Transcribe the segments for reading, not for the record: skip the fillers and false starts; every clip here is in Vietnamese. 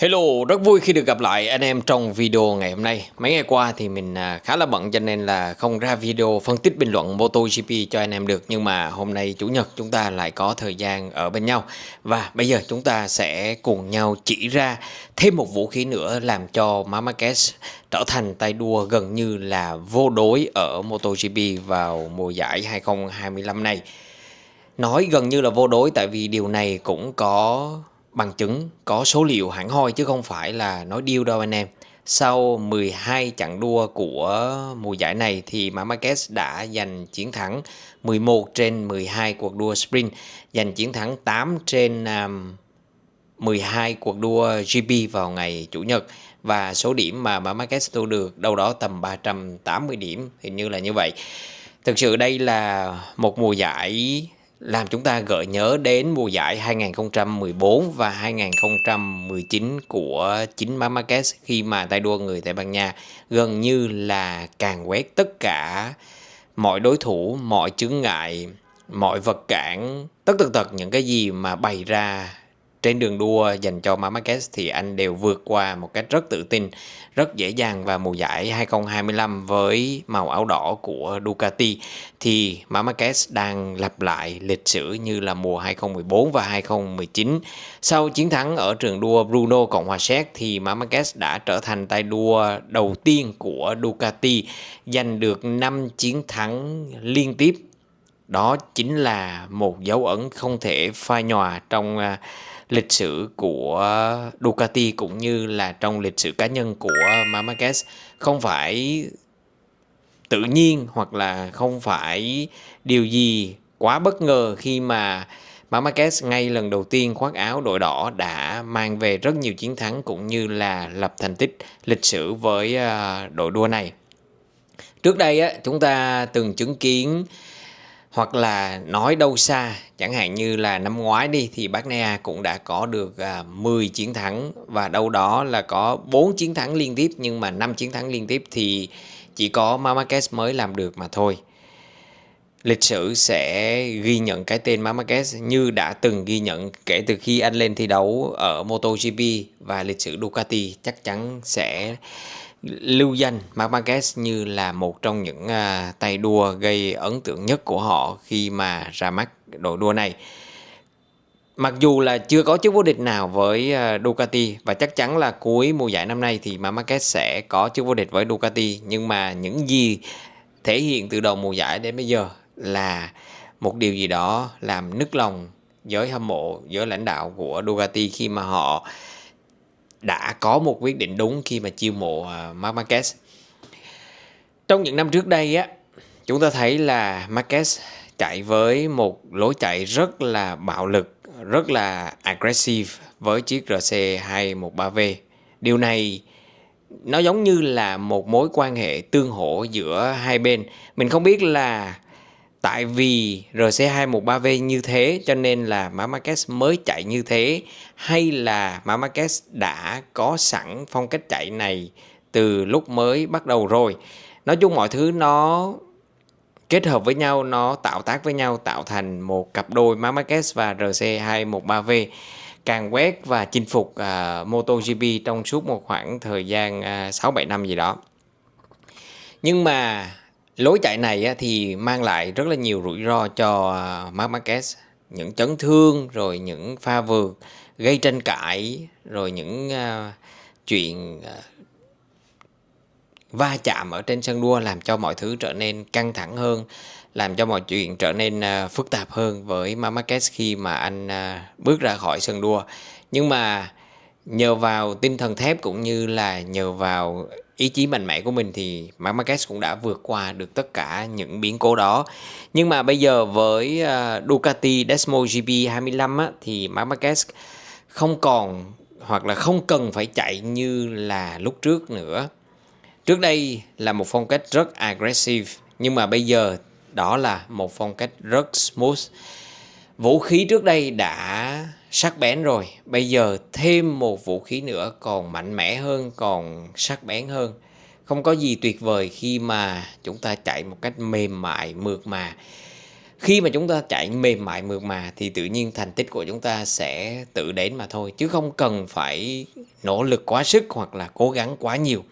Hello, rất vui khi được gặp lại anh em trong video ngày hôm nay. Mấy ngày qua thì mình khá là bận cho nên là không ra video phân tích bình luận MotoGP cho anh em được. Nhưng mà hôm nay Chủ nhật chúng ta lại có thời gian ở bên nhau. Và bây giờ chúng ta sẽ cùng nhau chỉ ra thêm một vũ khí nữa làm cho Marc Marquez trở thành tay đua gần như là vô đối ở MotoGP vào mùa giải 2025 này. Nói gần như là vô đối tại vì điều này cũng có bằng chứng, có số liệu hẳn hoi chứ không phải là nói điêu đâu anh em. Sau 12 chặng đua của mùa giải này thì Marc Marquez đã giành chiến thắng 11 trên 12 cuộc đua sprint, giành chiến thắng 8 trên 12 cuộc đua GP vào ngày Chủ nhật, và số điểm mà Marc Marquez thu được đâu đó tầm 380 điểm, hình như là như vậy. Thực sự đây là một mùa giải làm chúng ta gợi nhớ đến mùa giải 2014 và 2019 của chính Marc Marquez, khi mà tay đua người Tây Ban Nha gần như là càn quét tất cả mọi đối thủ, mọi chướng ngại, mọi vật cản, tất tần tật những cái gì mà bày ra trên đường đua dành cho Marc Marquez thì anh đều vượt qua một cách rất tự tin, rất dễ dàng. Và mùa giải 2025 với màu áo đỏ của Ducati thì Marc Marquez đang lặp lại lịch sử như là mùa 2014 và 2019. Sau chiến thắng ở trường đua Brno, Cộng hòa Séc thì Marc Marquez đã trở thành tay đua đầu tiên của Ducati giành được 5 chiến thắng liên tiếp. Đó chính là một dấu ấn không thể phai nhòa trong lịch sử của Ducati cũng như là trong lịch sử cá nhân của Marc Marquez. Không phải tự nhiên hoặc là không phải điều gì quá bất ngờ khi mà Marc Marquez ngay lần đầu tiên khoác áo đội đỏ đã mang về rất nhiều chiến thắng cũng như là lập thành tích lịch sử với đội đua này. Trước đây chúng ta từng chứng kiến, hoặc là nói đâu xa, chẳng hạn như là năm ngoái đi thì Bagnaia cũng đã có được 10 chiến thắng và đâu đó là có 4 chiến thắng liên tiếp, nhưng mà 5 chiến thắng liên tiếp thì chỉ có Marc Marquez mới làm được mà thôi. Lịch sử sẽ ghi nhận cái tên Marc Marquez như đã từng ghi nhận kể từ khi anh lên thi đấu ở MotoGP, và lịch sử Ducati chắc chắn sẽ lưu danh Marc Marquez như là một trong những tay đua gây ấn tượng nhất của họ khi mà ra mắt đội đua này. Mặc dù là chưa có chức vô địch nào với Ducati, và chắc chắn là cuối mùa giải năm nay thì Marc Marquez sẽ có chức vô địch với Ducati, nhưng mà những gì thể hiện từ đầu mùa giải đến bây giờ là một điều gì đó làm nức lòng giới hâm mộ, giới lãnh đạo của Ducati khi mà họ đã có một quyết định đúng khi mà chiêu mộ Marc Marquez. Trong những năm trước đây chúng ta thấy là Marquez chạy với một lối chạy rất là bạo lực, rất là aggressive với chiếc RC213V. Điều này nó giống như là một mối quan hệ tương hỗ giữa hai bên. Mình không biết là tại vì RC213V như thế cho nên là Marc Marquez mới chạy như thế, hay là Marc Marquez đã có sẵn phong cách chạy này từ lúc mới bắt đầu rồi. Nói chung mọi thứ nó kết hợp với nhau, nó tạo tác với nhau tạo thành một cặp đôi Marc Marquez và RC213V càng quét và chinh phục MotoGP trong suốt một khoảng thời gian 6-7 năm gì đó. Nhưng mà lối chạy này thì mang lại rất là nhiều rủi ro cho Marc Marquez. Những chấn thương, rồi những pha vượt gây tranh cãi, rồi những chuyện va chạm ở trên sân đua làm cho mọi thứ trở nên căng thẳng hơn, làm cho mọi chuyện trở nên phức tạp hơn với Marc Marquez khi mà anh bước ra khỏi sân đua. Nhưng mà nhờ vào tinh thần thép cũng như là nhờ vào ý chí mạnh mẽ của mình thì Marc Marquez cũng đã vượt qua được tất cả những biến cố đó. Nhưng mà bây giờ với Ducati Desmo GP25 thì Marc Marquez không còn, hoặc là không cần phải chạy như là lúc trước nữa. Trước đây là một phong cách rất aggressive, nhưng mà bây giờ đó là một phong cách rất smooth. Vũ khí trước đây đã sắc bén rồi, bây giờ thêm một vũ khí nữa còn mạnh mẽ hơn, còn sắc bén hơn. Không có gì tuyệt vời khi mà chúng ta chạy một cách mềm mại, mượt mà. Khi mà chúng ta chạy mềm mại mượt mà thì tự nhiên thành tích của chúng ta sẽ tự đến mà thôi, chứ không cần phải nỗ lực quá sức hoặc là cố gắng quá nhiều.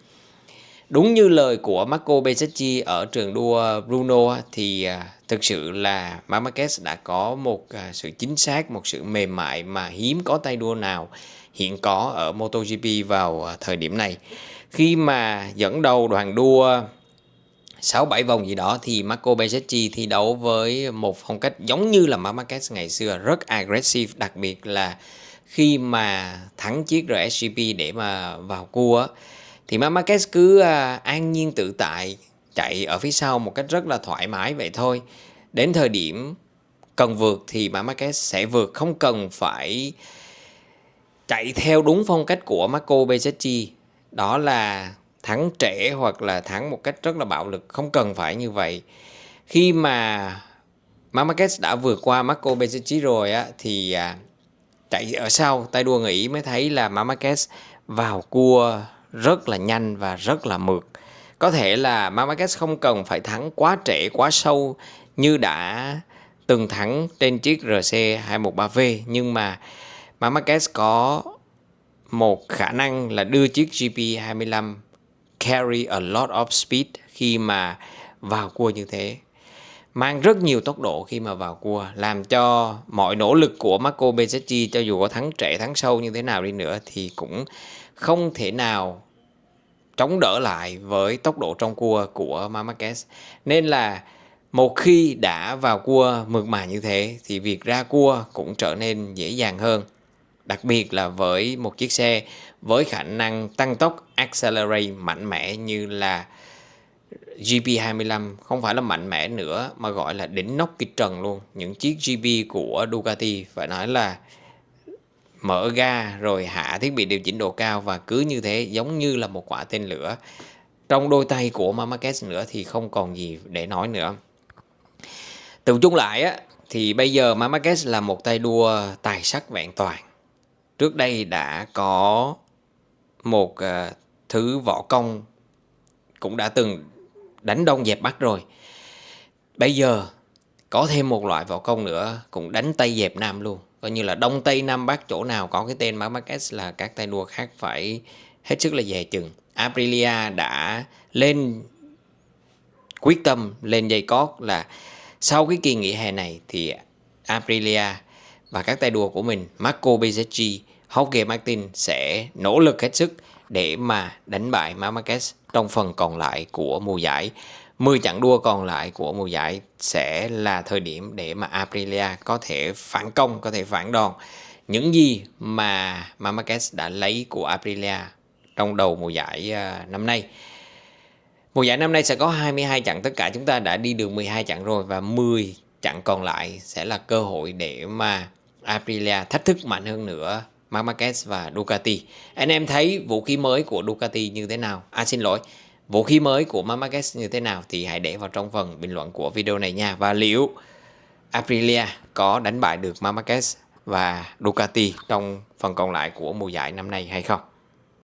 Đúng như lời của Marco Bezzecchi ở trường đua Brno thì thực sự là Marc Marquez đã có một sự chính xác, một sự mềm mại mà hiếm có tay đua nào hiện có ở MotoGP vào thời điểm này. Khi mà dẫn đầu đoàn đua 6-7 vòng gì đó thì Marco Bezzecchi thi đấu với một phong cách giống như là Marc Marquez ngày xưa, rất aggressive, đặc biệt là khi mà thắng chiếc RSGP để mà vào cua thì Marc Marquez cứ an nhiên tự tại chạy ở phía sau một cách rất là thoải mái vậy thôi. Đến thời điểm cần vượt thì Marc Marquez sẽ vượt, không cần phải chạy theo đúng phong cách của Marco Bezzecchi, đó là thắng trễ hoặc là thắng một cách rất là bạo lực, không cần phải như vậy. Khi mà Marc Marquez đã vượt qua Marco Bezzecchi rồi á thì chạy ở sau tay đua người Ý mới thấy là Marc Marquez vào cua rất là nhanh và rất là mượt. Có thể là Marc Marquez không cần phải thắng quá trễ quá sâu như đã từng thắng trên chiếc RC213V, nhưng mà Marc Marquez có một khả năng là đưa chiếc GP25 carry a lot of speed khi mà vào cua như thế, mang rất nhiều tốc độ khi mà vào cua, làm cho mọi nỗ lực của Marco Bezzecchi cho dù có thắng trễ thắng sâu như thế nào đi nữa thì cũng không thể nào chống đỡ lại với tốc độ trong cua của Marc Marquez. Nên là một khi đã vào cua mượt mà như thế thì việc ra cua cũng trở nên dễ dàng hơn. Đặc biệt là với một chiếc xe với khả năng tăng tốc accelerate mạnh mẽ như là GP25, không phải là mạnh mẽ nữa mà gọi là đỉnh nóc kịch trần luôn. Những chiếc GP của Ducati phải nói là mở ga rồi hạ thiết bị điều chỉnh độ cao và cứ như thế giống như là một quả tên lửa. Trong đôi tay của Marc Marquez nữa thì không còn gì để nói nữa. Tự chung lại á thì bây giờ Marc Marquez là một tay đua tài sắc vẹn toàn. Trước đây đã có một thứ võ công cũng đã từng đánh Đông dẹp Bắc rồi. Bây giờ có thêm một loại võ công nữa cũng đánh Tây dẹp Nam luôn. Coi như là Đông Tây Nam Bắc chỗ nào có cái tên Marc Marquez là các tay đua khác phải hết sức là dè chừng. Aprilia đã lên quyết tâm lên dây cót là sau cái kỳ nghỉ hè này thì Aprilia và các tay đua của mình Marco Bezzecchi, Jorge Martin sẽ nỗ lực hết sức để mà đánh bại Marc Marquez trong phần còn lại của mùa giải. 10 chặng đua còn lại của mùa giải sẽ là thời điểm để mà Aprilia có thể phản công, có thể phản đòn những gì mà Marc Marquez đã lấy của Aprilia trong đầu mùa giải năm nay. Mùa giải năm nay sẽ có 22 chặng, tất cả chúng ta đã đi được 12 chặng rồi và 10 chặng còn lại sẽ là cơ hội để mà Aprilia thách thức mạnh hơn nữa Marc Marquez và Ducati. Anh em thấy vũ khí mới của Ducati như thế nào? Vũ khí mới của Marc Marquez như thế nào thì hãy để vào trong phần bình luận của video này nha. Và liệu Aprilia có đánh bại được Marc Marquez và Ducati trong phần còn lại của mùa giải năm nay hay không?